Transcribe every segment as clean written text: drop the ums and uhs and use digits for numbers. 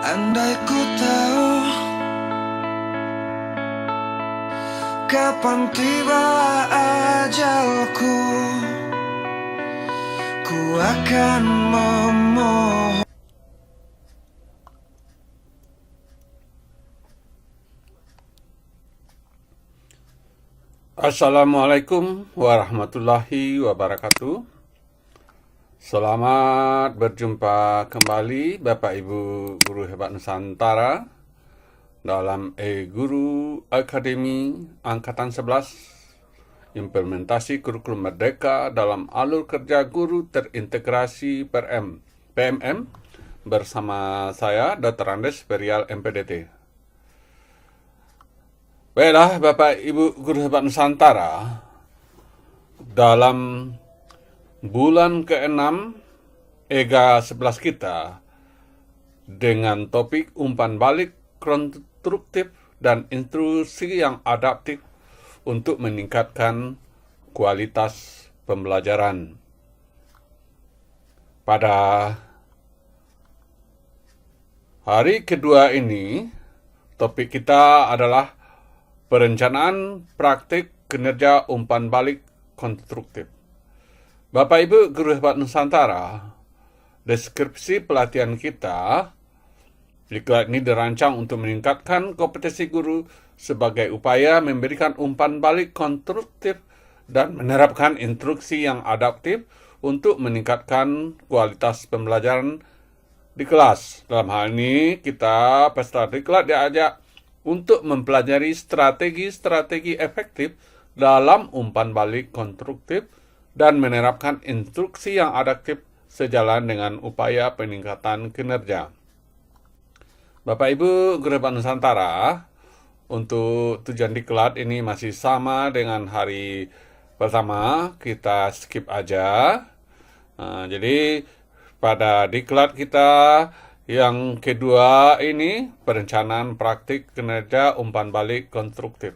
Andai ku tahu kapan tiba ajalku, ku akan memohon. Assalamualaikum warahmatullahi wabarakatuh. Selamat berjumpa kembali Bapak Ibu Guru Hebat Nusantara dalam Guru Akademi Angkatan 11, Implementasi Kurikulum Merdeka dalam Alur Kerja Guru Terintegrasi PMM bersama saya Dr. Andes Perial MPDT. Baiklah Bapak Ibu Guru Hebat Nusantara, dalam bulan ke-6 EGA 11 kita dengan topik umpan balik konstruktif dan instruksi yang adaptif untuk meningkatkan kualitas pembelajaran. Pada hari kedua ini, topik kita adalah perencanaan praktik kinerja umpan balik konstruktif. Bapak Ibu Guru Hebat Nusantara, deskripsi pelatihan kita, diklat ini dirancang untuk meningkatkan kompetensi guru sebagai upaya memberikan umpan balik konstruktif dan menerapkan instruksi yang adaptif untuk meningkatkan kualitas pembelajaran di kelas. Dalam hal ini, kita peserta diklat diajak untuk mempelajari strategi-strategi efektif dalam umpan balik konstruktif dan menerapkan instruksi yang adaptif sejalan dengan upaya peningkatan kinerja. Bapak Ibu Guru Hebat Nusantara, untuk tujuan diklat ini masih sama dengan hari pertama, kita skip aja. Jadi pada diklat kita yang kedua ini, perencanaan praktik kinerja umpan balik konstruktif.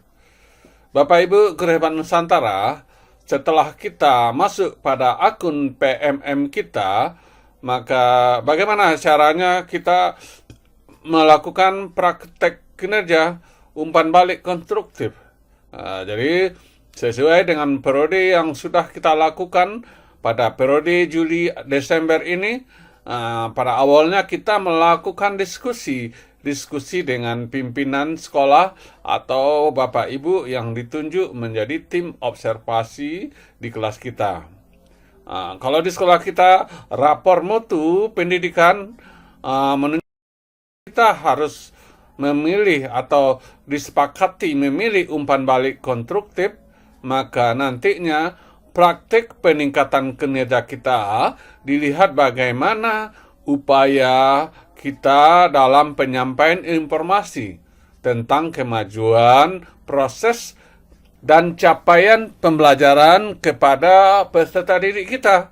Bapak Ibu Guru Hebat Nusantara, setelah kita masuk pada akun PMM kita, maka bagaimana caranya kita melakukan praktek kinerja umpan balik konstruktif? Jadi, sesuai dengan periode yang sudah kita lakukan pada periode Juli-Desember ini, pada awalnya kita melakukan diskusi dengan pimpinan sekolah atau Bapak Ibu yang ditunjuk menjadi tim observasi di kelas kita. Kalau di sekolah kita, rapor mutu pendidikan menunjukkan kita harus memilih atau disepakati memilih umpan balik konstruktif, maka nantinya praktik peningkatan kinerja kita dilihat bagaimana upaya kita dalam penyampaian informasi tentang kemajuan, proses, dan capaian pembelajaran kepada peserta didik kita.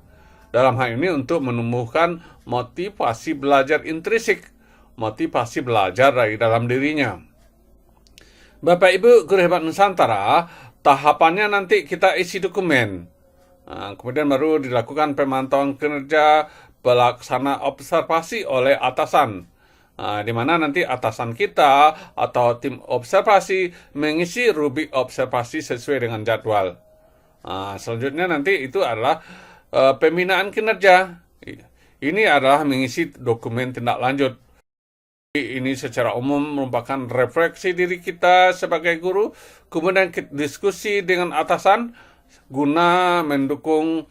Dalam hal ini untuk menumbuhkan motivasi belajar intrinsik, motivasi belajar dari dalam dirinya. Bapak Ibu Guru Hebat Nusantara, tahapannya nanti kita isi dokumen. Kemudian baru dilakukan pemantauan kinerja pelaksana observasi oleh atasan, di mana nanti atasan kita atau tim observasi mengisi rubrik observasi sesuai dengan jadwal. Selanjutnya nanti itu adalah pembinaan kinerja. Ini adalah mengisi dokumen tindak lanjut. Ini secara umum merupakan refleksi diri kita sebagai guru, kemudian diskusi dengan atasan guna mendukung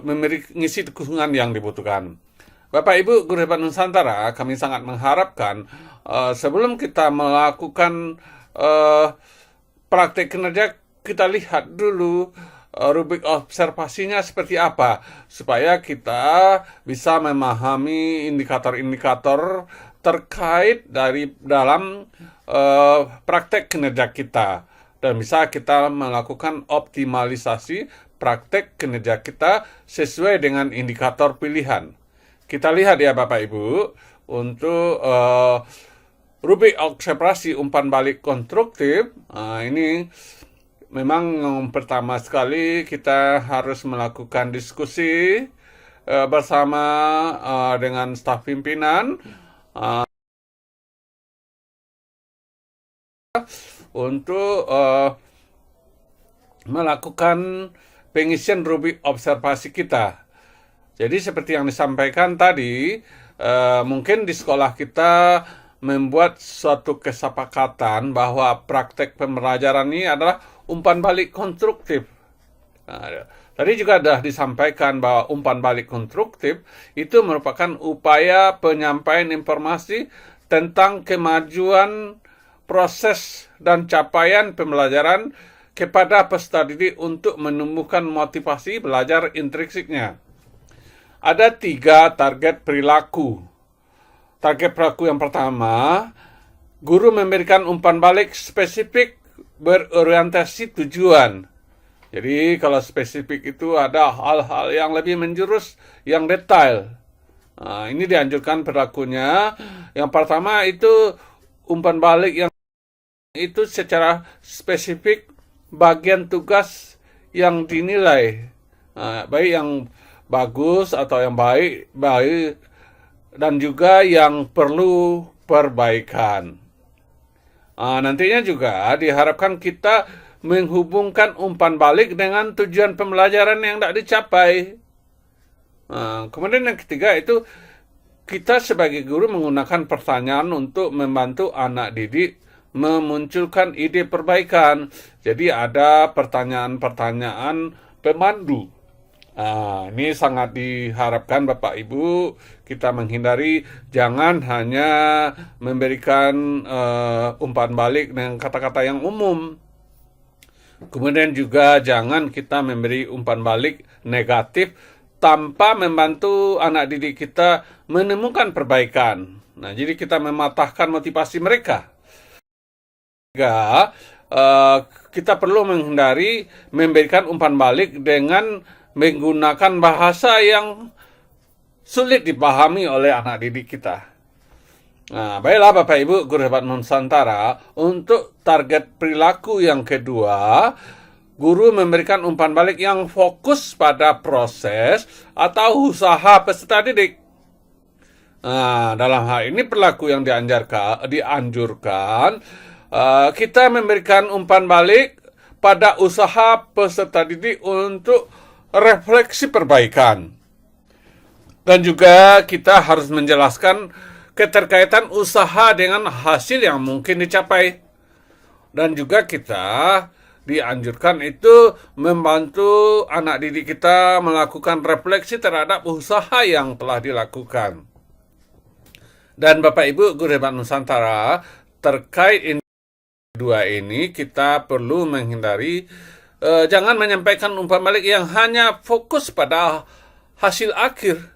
mengisi dukungan yang dibutuhkan. Bapak Ibu Guru Hebat Nusantara, kami sangat mengharapkan sebelum kita melakukan praktek kinerja, kita lihat dulu rubrik observasinya seperti apa, supaya kita bisa memahami indikator-indikator terkait dalam praktek kinerja kita, dan bisa kita melakukan optimalisasi praktek kinerja kita sesuai dengan indikator pilihan. Kita lihat ya Bapak Ibu, untuk rubrik observasi umpan balik konstruktif, ini memang yang pertama sekali kita harus melakukan diskusi bersama dengan staf pimpinan untuk melakukan pengisian rubrik observasi kita. Jadi seperti yang disampaikan tadi, mungkin di sekolah kita membuat suatu kesepakatan bahwa praktek pembelajaran ini adalah umpan balik konstruktif. Nah, tadi juga sudah disampaikan bahwa umpan balik konstruktif itu merupakan upaya penyampaian informasi tentang kemajuan proses dan capaian pembelajaran kepada peserta didik untuk menumbuhkan motivasi belajar intrinsiknya. Ada 3 target perilaku. Target perilaku yang pertama, guru memberikan umpan balik spesifik berorientasi tujuan. Jadi kalau spesifik itu ada hal-hal yang lebih menjurus, yang detail. Nah, ini dianjurkan perilakunya. Yang pertama itu umpan balik yang itu secara spesifik bagian tugas yang dinilai. Nah, baik yang bagus atau yang baik, dan juga yang perlu perbaikan. Nantinya juga diharapkan kita menghubungkan umpan balik dengan tujuan pembelajaran yang tidak dicapai. Kemudian yang ketiga itu kita sebagai guru menggunakan pertanyaan untuk membantu anak didik memunculkan ide perbaikan. Jadi ada pertanyaan-pertanyaan pemandu. Ini sangat diharapkan Bapak Ibu kita menghindari, jangan hanya memberikan umpan balik dengan kata-kata yang umum. Kemudian juga jangan kita memberi umpan balik negatif tanpa membantu anak didik kita menemukan perbaikan. Nah, jadi kita mematahkan motivasi mereka. Kita perlu menghindari memberikan umpan balik dengan menggunakan bahasa yang sulit dipahami oleh anak didik kita. Nah, baiklah Bapak Ibu Guru Hebat Nusantara, untuk target perilaku yang kedua, guru memberikan umpan balik yang fokus pada proses atau usaha peserta didik. Nah, dalam hal ini perilaku yang dianjurkan, kita memberikan umpan balik pada usaha peserta didik untuk refleksi perbaikan. Dan juga kita harus menjelaskan keterkaitan usaha dengan hasil yang mungkin dicapai. Dan juga kita dianjurkan itu membantu anak didik kita melakukan refleksi terhadap usaha yang telah dilakukan. Dan Bapak Ibu Guru Hebat Nusantara, terkait dua ini kita perlu menghindari jangan menyampaikan umpan balik yang hanya fokus pada hasil akhir.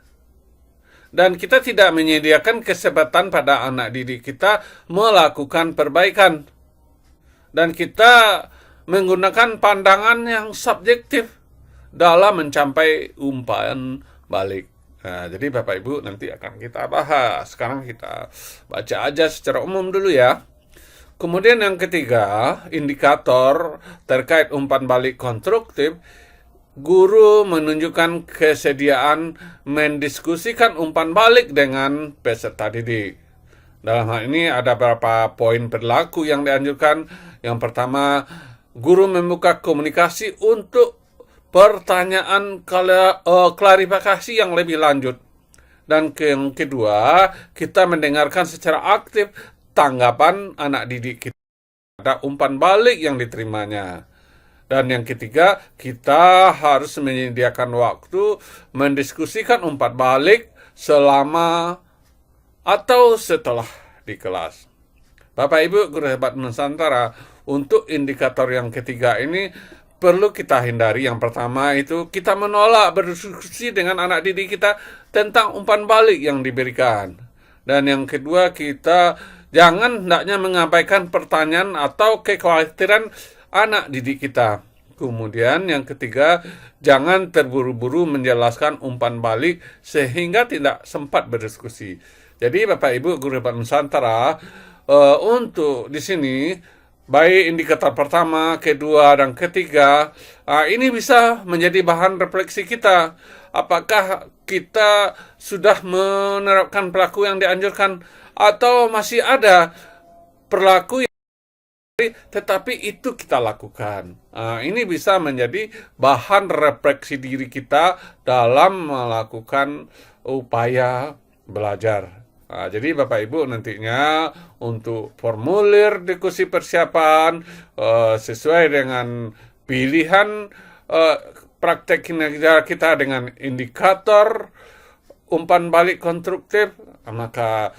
Dan kita tidak menyediakan kesempatan pada anak didik kita melakukan perbaikan. Dan kita menggunakan pandangan yang subjektif dalam mencapai umpan balik. Nah, jadi Bapak Ibu nanti akan kita bahas. Sekarang kita baca aja secara umum dulu ya. Kemudian yang ketiga, indikator terkait umpan balik konstruktif, guru menunjukkan kesediaan mendiskusikan umpan balik dengan peserta didik. Dalam hal ini ada beberapa poin perilaku yang dianjurkan. Yang pertama, guru membuka komunikasi untuk pertanyaan klarifikasi yang lebih lanjut. Dan yang kedua, kita mendengarkan secara aktif tanggapan anak didik kita pada umpan balik yang diterimanya. Dan yang ketiga, kita harus menyediakan waktu mendiskusikan umpan balik selama atau setelah di kelas. Bapak Ibu Guru Hebat Nusantara, untuk indikator yang ketiga ini perlu kita hindari. Yang pertama itu kita menolak berdiskusi dengan anak didik kita tentang umpan balik yang diberikan. Dan yang kedua, kita jangan hendaknya mengabaikan pertanyaan atau kekhawatiran anak didik kita. Kemudian yang ketiga, jangan terburu-buru menjelaskan umpan balik sehingga tidak sempat berdiskusi. Jadi Bapak Ibu Guru Hebat Nusantara, untuk di sini baik indikator pertama, kedua, dan ketiga, ini bisa menjadi bahan refleksi kita. Apakah kita sudah menerapkan perilaku yang dianjurkan atau masih ada perilaku tetapi itu kita lakukan. Ini bisa menjadi bahan refleksi diri kita dalam melakukan upaya belajar. Jadi Bapak Ibu nantinya untuk formulir diskusi persiapan sesuai dengan pilihan praktek kinerja kita dengan indikator umpan balik konstruktif, maka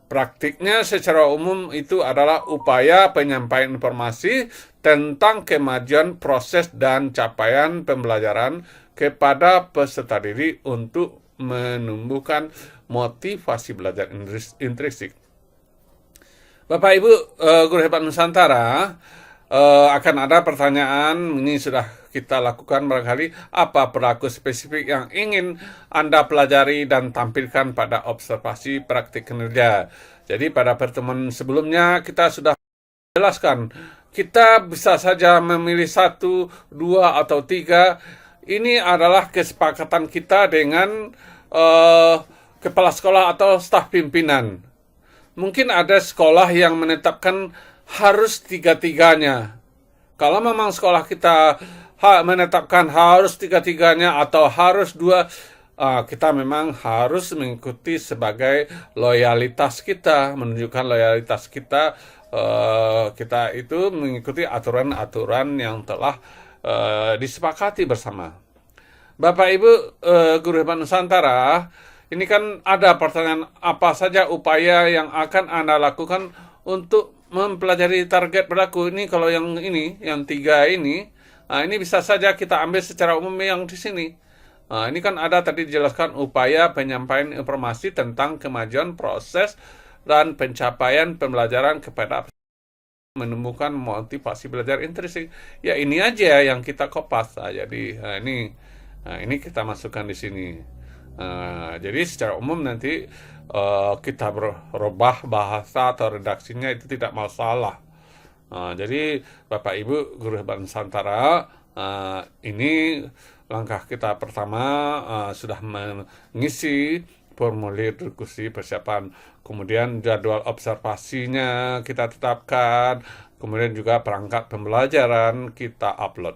praktiknya secara umum itu adalah upaya penyampaian informasi tentang kemajuan proses dan capaian pembelajaran kepada peserta didik untuk menumbuhkan motivasi belajar intrinsik. Bapak Ibu guru hebat Nusantara, akan ada pertanyaan, ini sudah kita lakukan barangkali, apa perilaku spesifik yang ingin Anda pelajari dan tampilkan pada observasi praktik kinerja. Jadi pada pertemuan sebelumnya kita sudah jelaskan, kita bisa saja memilih 1, 2, atau 3. Ini adalah kesepakatan kita dengan kepala sekolah atau staf pimpinan. Mungkin ada sekolah yang menetapkan harus 3-3-nya. Kalau memang sekolah kita menetapkan harus 3-3-nya atau harus 2, kita memang harus mengikuti sebagai loyalitas kita, menunjukkan loyalitas kita. Kita itu mengikuti aturan-aturan yang telah disepakati bersama. Bapak Ibu guru hebat Nusantara, ini kan ada pertanyaan, apa saja upaya yang akan Anda lakukan untuk mempelajari target perilaku ini? Kalau yang 3 ini, ini bisa saja kita ambil secara umum yang di sini. Ini kan ada tadi dijelaskan upaya penyampaian informasi tentang kemajuan proses dan pencapaian pembelajaran kepada menemukan motivasi belajar intrinsik. Ya ini aja yang kita kopas. Jadi ini kita masukkan di sini. Jadi secara umum nanti kita berubah bahasa atau redaksinya itu tidak masalah. Jadi Bapak Ibu guru hebat Nusantara, ini langkah kita pertama sudah mengisi formulir diskusi persiapan, kemudian jadwal observasinya kita tetapkan, kemudian juga perangkat pembelajaran kita upload.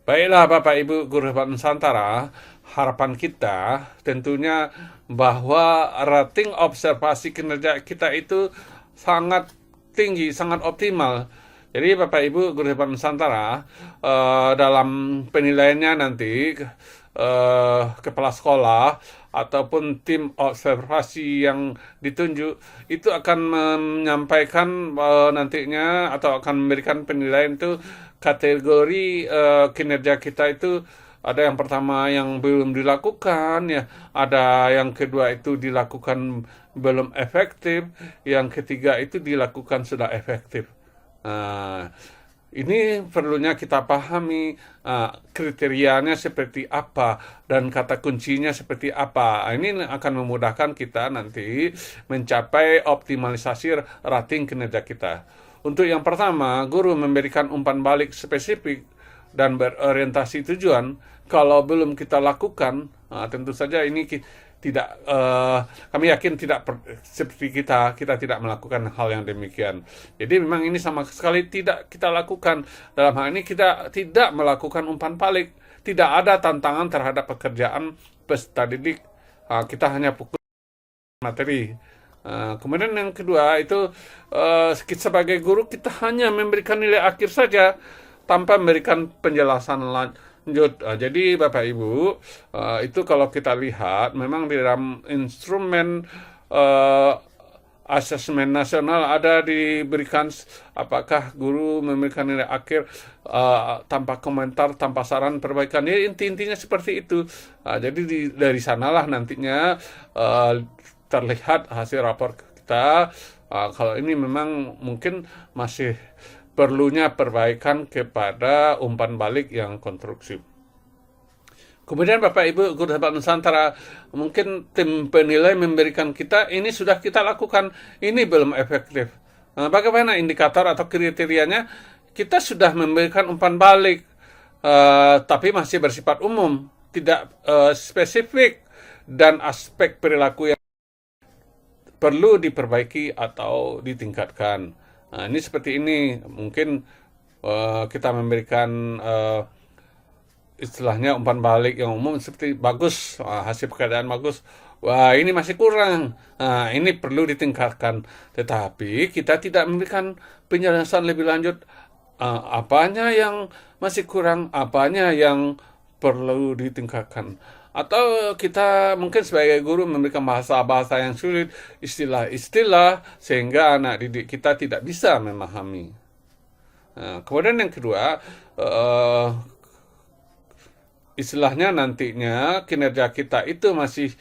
Baiklah Bapak Ibu guru hebat Nusantara, harapan kita tentunya bahwa rating observasi kinerja kita itu sangat tinggi, sangat optimal. Jadi Bapak Ibu guru hebat Nusantara, dalam penilaiannya nanti kepala sekolah ataupun tim observasi yang ditunjuk itu akan menyampaikan nantinya atau akan memberikan penilaian itu kategori kinerja kita itu. Ada yang pertama yang belum dilakukan, ya. Ada yang kedua itu dilakukan belum efektif, yang ketiga itu dilakukan sudah efektif. Ini perlunya kita pahami kriterianya seperti apa dan kata kuncinya seperti apa. Ini akan memudahkan kita nanti mencapai optimalisasi rating kinerja kita. Untuk yang pertama, guru memberikan umpan balik spesifik dan berorientasi tujuan. Kalau belum kita lakukan, tentu saja ini tidak, kami yakin tidak seperti kita tidak melakukan hal yang demikian. Jadi memang ini sama sekali tidak kita lakukan. Dalam hal ini kita tidak melakukan umpan balik. Tidak ada tantangan terhadap pekerjaan peserta didik. Kita hanya pukul materi. Kemudian yang kedua itu sebagai guru kita hanya memberikan nilai akhir saja tanpa memberikan penjelasan lanjut. Jadi Bapak Ibu, itu kalau kita lihat memang di dalam instrumen asesmen nasional ada diberikan apakah guru memberikan nilai akhir tanpa komentar, tanpa saran perbaikan. Ya, intinya seperti itu. Jadi dari sanalah nantinya terlihat hasil rapor kita. Kalau ini memang mungkin masih perlunya perbaikan kepada umpan balik yang konstruksi. Kemudian Bapak Ibu guru hebat Nusantara, mungkin tim penilai memberikan kita ini sudah kita lakukan, ini belum efektif. Bagaimana indikator atau kriterianya? Kita sudah memberikan umpan balik, tapi masih bersifat umum, tidak spesifik, dan aspek perilaku yang perlu diperbaiki atau ditingkatkan. Nah, ini seperti ini, mungkin kita memberikan istilahnya umpan balik yang umum seperti bagus, hasil pekerjaan bagus. Wah, ini masih kurang. Nah, ini perlu ditingkatkan. Tetapi kita tidak memberikan penjelasan lebih lanjut, apanya yang masih kurang, apanya yang perlu ditingkatkan. Atau kita mungkin sebagai guru memberikan bahasa-bahasa yang sulit, istilah-istilah, sehingga anak didik kita tidak bisa memahami. Nah, kemudian yang kedua, istilahnya nantinya kinerja kita itu masih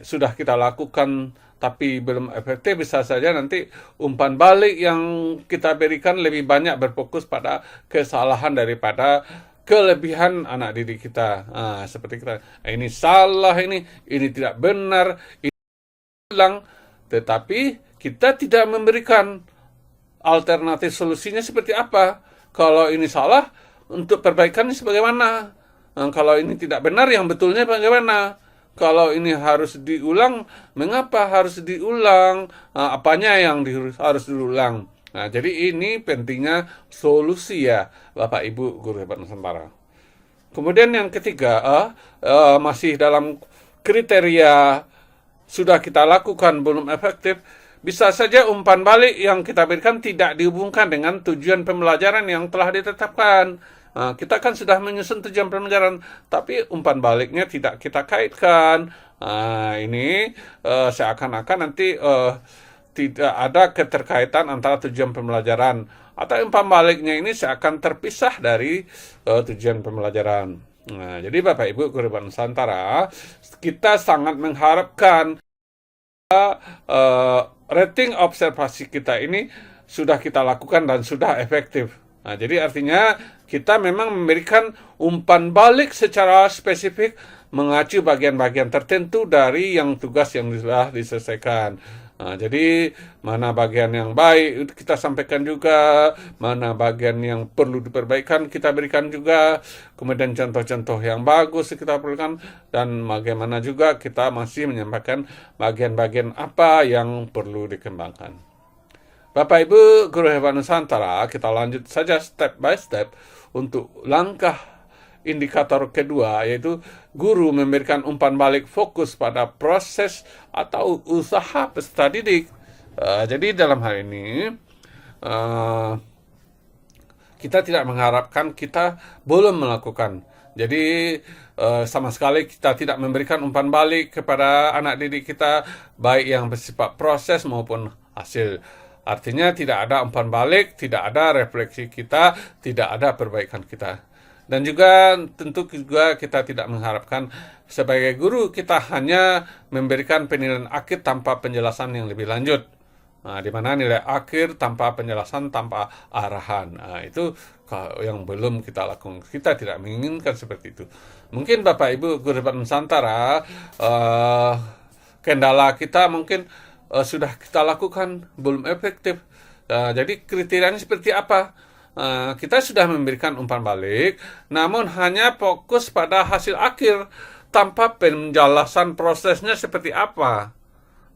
sudah kita lakukan tapi belum efektif, bisa saja nanti umpan balik yang kita berikan lebih banyak berfokus pada kesalahan daripada kelebihan anak didik kita. Seperti kita, ini salah, ini tidak benar, ini hilang, tetapi kita tidak memberikan alternatif solusinya seperti apa. Kalau ini salah, untuk perbaikannya sebagaimana? Kalau ini tidak benar, yang betulnya bagaimana? Kalau ini harus diulang, mengapa harus diulang? Apanya yang harus diulang? Nah, jadi ini pentingnya solusi ya, Bapak Ibu Guru Hebat Nusantara. Kemudian yang ketiga, masih dalam kriteria sudah kita lakukan belum efektif, bisa saja umpan balik yang kita berikan tidak dihubungkan dengan tujuan pembelajaran yang telah ditetapkan. Kita kan sudah menyusun tujuan pembelajaran, tapi umpan baliknya tidak kita kaitkan. Ini seakan-akan nanti tidak ada keterkaitan antara tujuan pembelajaran, atau umpan baliknya ini seakan terpisah dari tujuan pembelajaran. Nah, jadi Bapak Ibu Guru Hebat Nusantara, kita sangat mengharapkan rating observasi kita ini sudah kita lakukan dan sudah efektif. Nah, jadi artinya kita memang memberikan umpan balik secara spesifik mengacu bagian-bagian tertentu dari yang tugas yang sudah diselesaikan. Nah, jadi mana bagian yang baik kita sampaikan juga, mana bagian yang perlu diperbaikan kita berikan juga, kemudian contoh-contoh yang bagus kita perlukan, dan bagaimana juga kita masih menyampaikan bagian-bagian apa yang perlu dikembangkan. Bapak Ibu Guru Hebat Nusantara, kita lanjut saja step by step untuk langkah indikator kedua, yaitu guru memberikan umpan balik fokus pada proses atau usaha peserta didik. Jadi dalam hal ini kita tidak mengharapkan kita belum melakukan. Jadi sama sekali kita tidak memberikan umpan balik kepada anak didik kita, baik yang bersifat proses maupun hasil. Artinya tidak ada umpan balik, tidak ada refleksi kita, tidak ada perbaikan kita. Dan juga tentu juga kita tidak mengharapkan sebagai guru kita hanya memberikan penilaian akhir tanpa penjelasan yang lebih lanjut. Di mana nilai akhir tanpa penjelasan, tanpa arahan. Itu yang belum kita lakukan. Kita tidak menginginkan seperti itu. Mungkin Bapak Ibu Guru Hebat Nusantara, kendala kita mungkin sudah kita lakukan belum efektif. Jadi kriterianya seperti apa? Kita sudah memberikan umpan balik, namun hanya fokus pada hasil akhir tanpa penjelasan prosesnya seperti apa.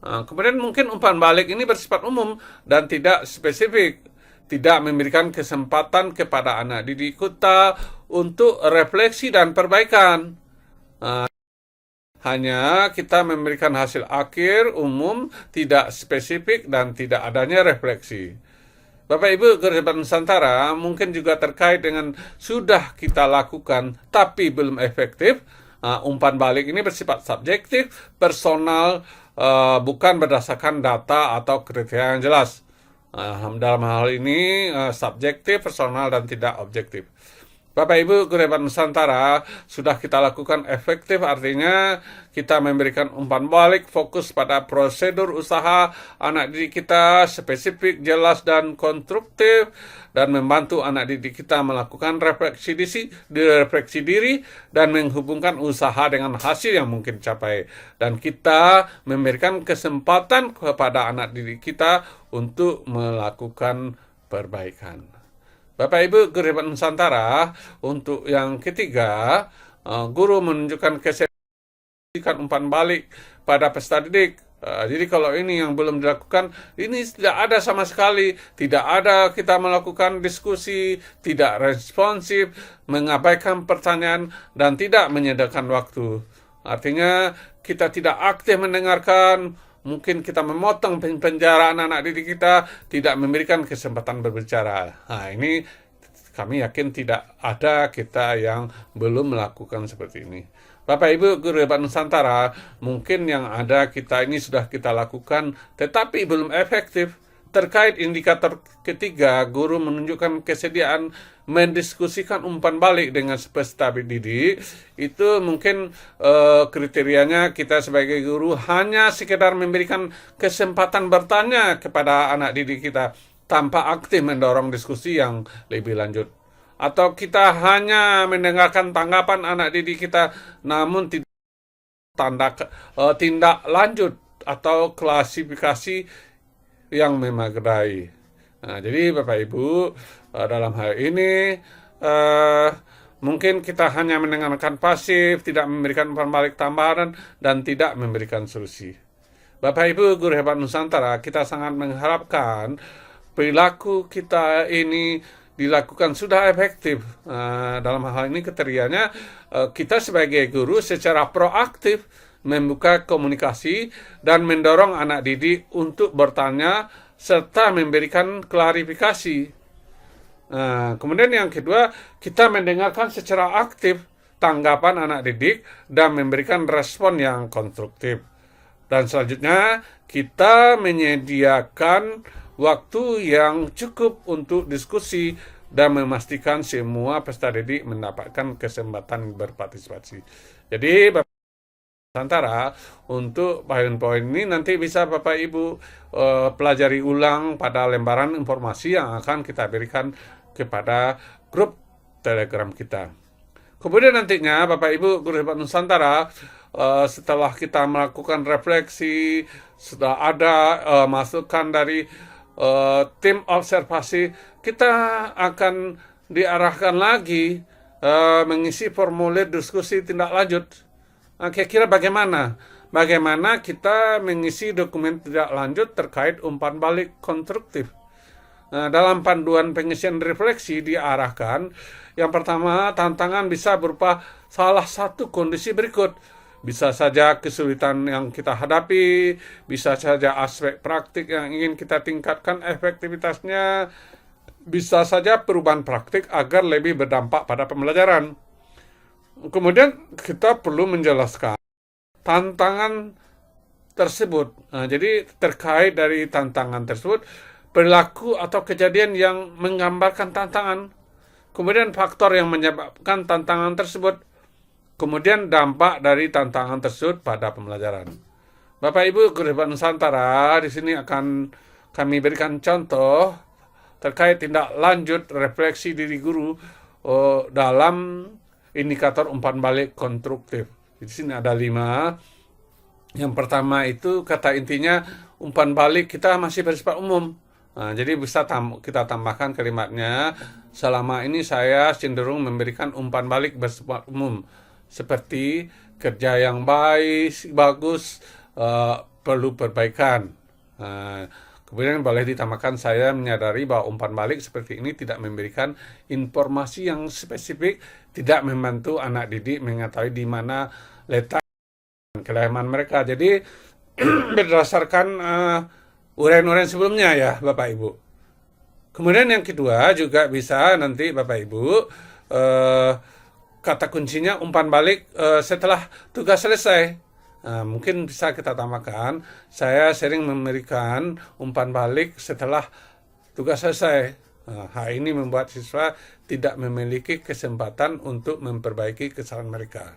Kemudian mungkin umpan balik ini bersifat umum dan tidak spesifik, tidak memberikan kesempatan kepada anak didik kita untuk refleksi dan perbaikan. Hanya kita memberikan hasil akhir umum, tidak spesifik dan tidak adanya refleksi. Bapak Ibu Guru Hebat Nusantara, mungkin juga terkait dengan sudah kita lakukan tapi belum efektif. Umpan balik ini bersifat subjektif, personal, bukan berdasarkan data atau kriteria yang jelas. Dalam hal ini subjektif, personal, dan tidak objektif. Bapak Ibu Guru Hebat Nusantara, sudah kita lakukan efektif, artinya kita memberikan umpan balik fokus pada prosedur usaha anak didik kita spesifik, jelas, dan konstruktif, dan membantu anak didik kita melakukan refleksi diri dan menghubungkan usaha dengan hasil yang mungkin dicapai. Dan kita memberikan kesempatan kepada anak didik kita untuk melakukan perbaikan. Bapak Ibu Guru Hebat Nusantara, untuk yang ketiga, guru menunjukkan keseriusan umpan balik pada peserta didik. Jadi kalau ini yang belum dilakukan, ini tidak ada sama sekali, tidak ada kita melakukan diskusi, tidak responsif, mengabaikan pertanyaan, dan tidak menyediakan waktu. Artinya kita tidak aktif mendengarkan, mungkin kita memotong penjara anak-anak didik kita, tidak memberikan kesempatan berbicara. Nah, ini kami yakin tidak ada kita yang belum melakukan seperti ini. Bapak Ibu Guru Hebat Nusantara, mungkin yang ada kita ini sudah kita lakukan, tetapi belum efektif. Terkait indikator ketiga, guru menunjukkan kesediaan mendiskusikan umpan balik dengan peserta didik. Itu mungkin kriterianya kita sebagai guru hanya sekedar memberikan kesempatan bertanya kepada anak didik kita, tanpa aktif mendorong diskusi yang lebih lanjut. Atau kita hanya mendengarkan tanggapan anak didik kita, namun tidak tindak lanjut atau klasifikasi yang memadai. Nah, jadi Bapak Ibu, dalam hal ini mungkin kita hanya mendengarkan pasif, tidak memberikan umpan balik tambahan, dan tidak memberikan solusi. Bapak Ibu Guru Hebat Nusantara, kita sangat mengharapkan perilaku kita ini dilakukan sudah efektif. Dalam hal ini kriterianya kita sebagai guru secara proaktif membuka komunikasi dan mendorong anak didik untuk bertanya serta memberikan klarifikasi. Kemudian yang kedua, kita mendengarkan secara aktif tanggapan anak didik dan memberikan respon yang konstruktif. Dan selanjutnya, kita menyediakan waktu yang cukup untuk diskusi dan memastikan semua peserta didik mendapatkan kesempatan berpartisipasi. Jadi Bapak Nusantara, untuk poin-poin ini nanti bisa Bapak Ibu pelajari ulang pada lembaran informasi yang akan kita berikan kepada grup Telegram kita. Kemudian nantinya Bapak Ibu Guru Hebat Nusantara, setelah kita melakukan refleksi, sudah ada masukan dari tim observasi, kita akan diarahkan lagi mengisi formulir diskusi tindak lanjut. Kira-kira bagaimana? Bagaimana kita mengisi dokumen tindak lanjut terkait umpan balik konstruktif? Dalam panduan pengisian refleksi diarahkan, yang pertama, tantangan bisa berupa salah satu kondisi berikut. Bisa saja kesulitan yang kita hadapi, bisa saja aspek praktik yang ingin kita tingkatkan efektivitasnya, bisa saja perubahan praktik agar lebih berdampak pada pembelajaran. Kemudian kita perlu menjelaskan tantangan tersebut. Jadi terkait dari tantangan tersebut, perilaku atau kejadian yang menggambarkan tantangan, kemudian faktor yang menyebabkan tantangan tersebut, kemudian dampak dari tantangan tersebut pada pembelajaran. Bapak Ibu Guru Hebat Nusantara, di sini akan kami berikan contoh terkait tindak lanjut refleksi diri guru dalam indikator umpan balik konstruktif. Di sini ada 5. Yang pertama itu kata intinya umpan balik kita masih bersifat umum. Jadi bisa kita tambahkan kalimatnya, selama ini saya cenderung memberikan umpan balik bersifat umum, seperti kerja yang bagus, perlu perbaikan. Kemudian boleh ditambahkan, saya menyadari bahwa umpan balik seperti ini tidak memberikan informasi yang spesifik, tidak membantu anak didik mengetahui di mana letak kelemahan mereka. Jadi berdasarkan uraian-uraian sebelumnya ya Bapak Ibu. Kemudian yang kedua juga bisa nanti Bapak Ibu, kata kuncinya umpan balik setelah tugas selesai. Mungkin bisa kita tambahkan, saya sering memberikan umpan balik setelah tugas selesai. Hal ini membuat siswa tidak memiliki kesempatan untuk memperbaiki kesalahan mereka.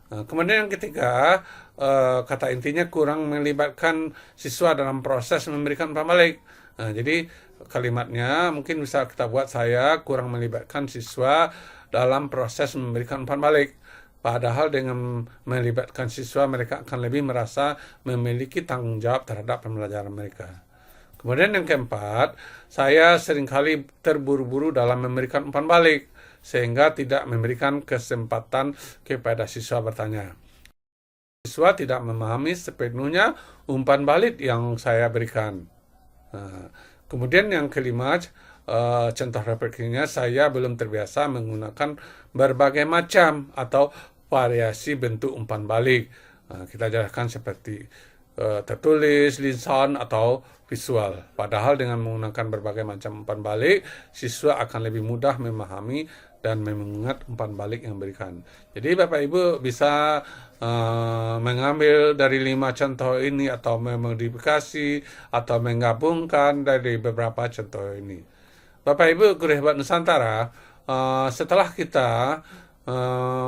Kemudian yang ketiga, kata intinya kurang melibatkan siswa dalam proses memberikan umpan balik. Jadi kalimatnya mungkin bisa kita buat, saya kurang melibatkan siswa dalam proses memberikan umpan balik. Padahal dengan melibatkan siswa, mereka akan lebih merasa memiliki tanggung jawab terhadap pembelajaran mereka. Kemudian yang keempat, saya seringkali terburu-buru dalam memberikan umpan balik, sehingga tidak memberikan kesempatan kepada siswa bertanya. siswa tidak memahami sepenuhnya umpan balik yang saya berikan. Nah, kemudian yang kelima, contoh refleksinya, saya belum terbiasa menggunakan berbagai macam atau variasi bentuk umpan balik. Kita jelaskan seperti tertulis, lisan, atau visual. Padahal dengan menggunakan berbagai macam umpan balik, siswa akan lebih mudah memahami dan mengingat umpan balik yang diberikan. Jadi Bapak Ibu bisa mengambil dari 5 contoh ini atau memodifikasi atau menggabungkan dari beberapa contoh ini. Bapak Ibu guru hebat Nusantara, setelah kita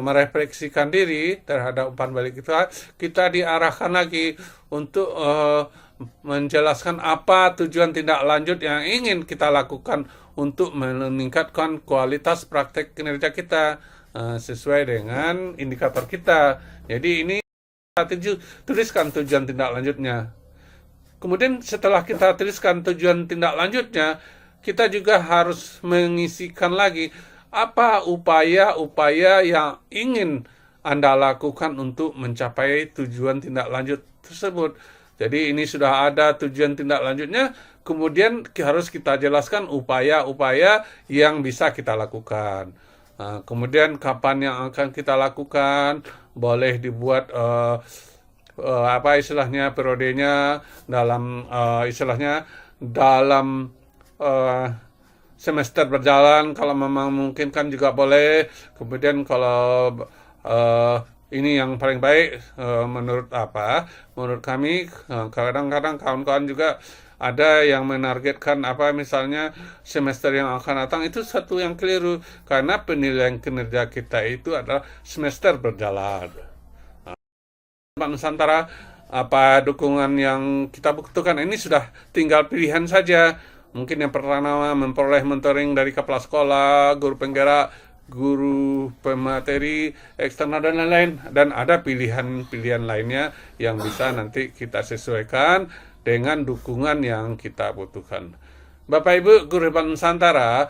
merefleksikan diri terhadap umpan balik kita diarahkan lagi untuk menjelaskan apa tujuan tindak lanjut yang ingin kita lakukan untuk meningkatkan kualitas praktek kinerja kita sesuai dengan indikator kita. Jadi ini kita tuliskan tujuan tindak lanjutnya. Kemudian setelah kita tuliskan tujuan tindak lanjutnya, kita juga harus mengisikan lagi apa upaya-upaya yang ingin Anda lakukan untuk mencapai tujuan tindak lanjut tersebut. Jadi ini sudah ada tujuan tindak lanjutnya, kemudian harus kita jelaskan upaya-upaya yang bisa kita lakukan. Kemudian kapan yang akan kita lakukan, boleh dibuat apa istilahnya periodenya dalam istilahnya dalam semester berjalan, kalau memang mungkin kan juga boleh. Kemudian kalau ini yang paling baik menurut kami, kadang-kadang kawan-kawan juga ada yang menargetkan misalnya semester yang akan datang, itu satu yang keliru, karena penilaian kinerja kita itu adalah semester berjalan. Pak Nusantara, apa dukungan yang kita butuhkan ini sudah tinggal pilihan saja. Mungkin yang pertama memperoleh mentoring dari kepala sekolah, guru penggerak, guru pemateri eksternal dan lain-lain, dan ada pilihan-pilihan lainnya yang bisa nanti kita sesuaikan dengan dukungan yang kita butuhkan. Bapak Ibu guru hebat Nusantara,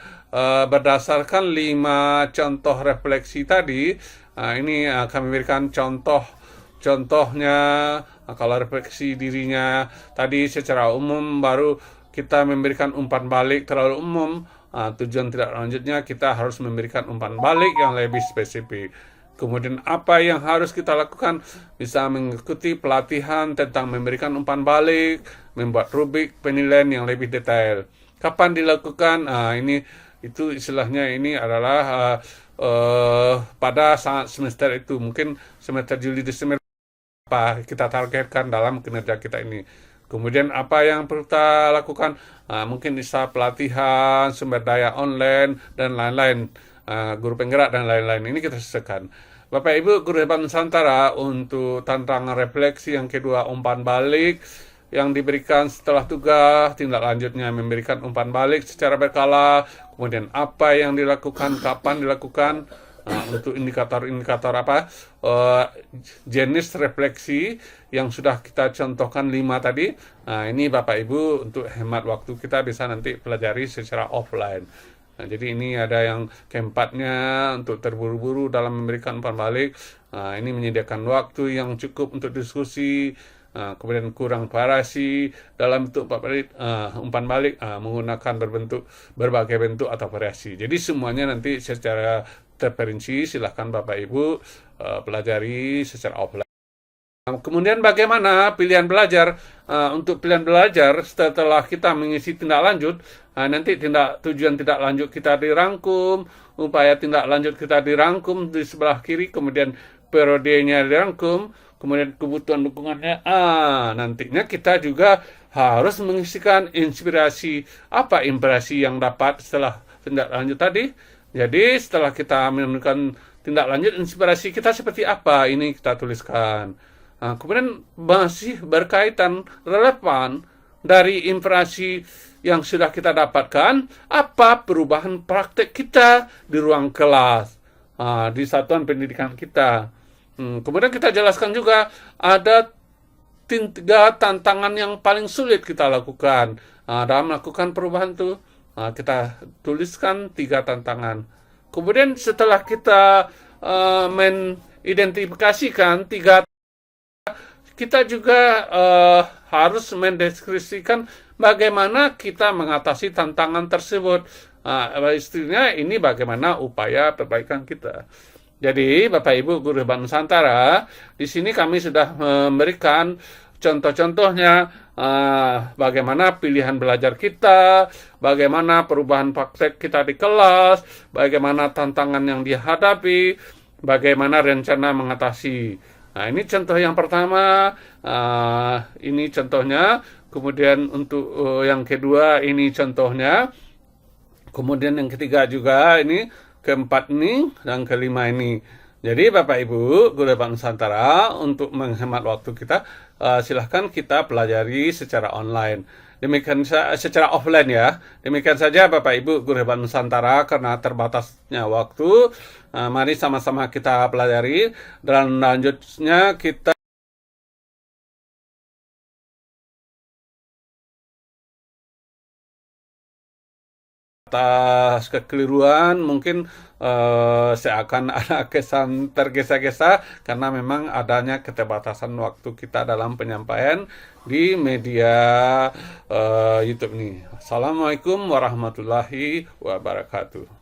berdasarkan 5 contoh refleksi tadi, ini kami berikan contohnya. Kalau refleksi dirinya tadi secara umum, baru kita memberikan umpan balik terlalu umum. Tujuan tidak lanjutnya kita harus memberikan umpan balik yang lebih spesifik. Kemudian apa yang harus kita lakukan? Bisa mengikuti pelatihan tentang memberikan umpan balik, membuat rubrik penilaian yang lebih detail. Kapan dilakukan? Itu istilahnya ini adalah pada saat semester itu, mungkin semester Juli Desember apa kita targetkan dalam kinerja kita ini. Kemudian apa yang perlu kita lakukan? Mungkin bisa pelatihan, sumber daya online, dan lain-lain, guru penggerak dan lain-lain. Ini kita sesuaikan. Bapak Ibu guru hebat Nusantara, untuk tantangan refleksi yang kedua, umpan balik yang diberikan setelah tugas, tindak lanjutnya memberikan umpan balik secara berkala, kemudian apa yang dilakukan, kapan dilakukan, untuk indikator-indikator jenis refleksi yang sudah kita contohkan 5 tadi. Ini Bapak Ibu untuk hemat waktu kita bisa nanti pelajari secara offline. Jadi ini ada yang keempatnya untuk terburu-buru dalam memberikan umpan balik. Ini menyediakan waktu yang cukup untuk diskusi. Kemudian kurang variasi dalam bentuk umpan balik, menggunakan berbagai bentuk atau variasi. Jadi semuanya nanti secara terperinci silahkan Bapak Ibu pelajari secara offline. Kemudian bagaimana pilihan belajar? Untuk pilihan belajar setelah kita mengisi tindak lanjut, nanti tujuan tindak lanjut kita dirangkum, upaya tindak lanjut kita dirangkum di sebelah kiri, kemudian periodenya dirangkum, kemudian kebutuhan dukungannya. Nantinya kita juga harus mengisikan inspirasi yang dapat setelah tindak lanjut tadi. Jadi setelah kita menemukan tindak lanjut, inspirasi kita seperti apa, ini kita tuliskan. Kemudian masih berkaitan relevan dari inspirasi yang sudah kita dapatkan, apa perubahan praktek kita di ruang kelas, di satuan pendidikan kita. Kemudian kita jelaskan juga ada 3 tantangan yang paling sulit kita lakukan dalam melakukan perubahan itu. Kita tuliskan 3 tantangan. Kemudian setelah kita mengidentifikasikan 3 kita juga harus mendeskripsikan bagaimana kita mengatasi tantangan tersebut. Istilahnya ini bagaimana upaya perbaikan kita. Jadi, Bapak Ibu Guru Hebat Nusantara, di sini kami sudah memberikan contoh-contohnya bagaimana pilihan belajar kita, bagaimana perubahan praktek kita di kelas, bagaimana tantangan yang dihadapi, bagaimana rencana mengatasi. Nah, ini contoh yang pertama, ini contohnya. Kemudian untuk yang kedua, ini contohnya. Kemudian yang ketiga juga, ini keempat ini, dan kelima ini. Jadi Bapak Ibu Guru Hebat Nusantara, untuk menghemat waktu kita, silahkan kita pelajari secara online. Demikian secara offline ya. Demikian saja Bapak Ibu Guru Hebat Nusantara, karena terbatasnya waktu. Mari sama-sama kita pelajari, dan lanjutnya kita atas kekeliruan mungkin seakan ada kesan tergesa-gesa karena memang adanya keterbatasan waktu kita dalam penyampaian di media YouTube ini. Assalamualaikum warahmatullahi wabarakatuh.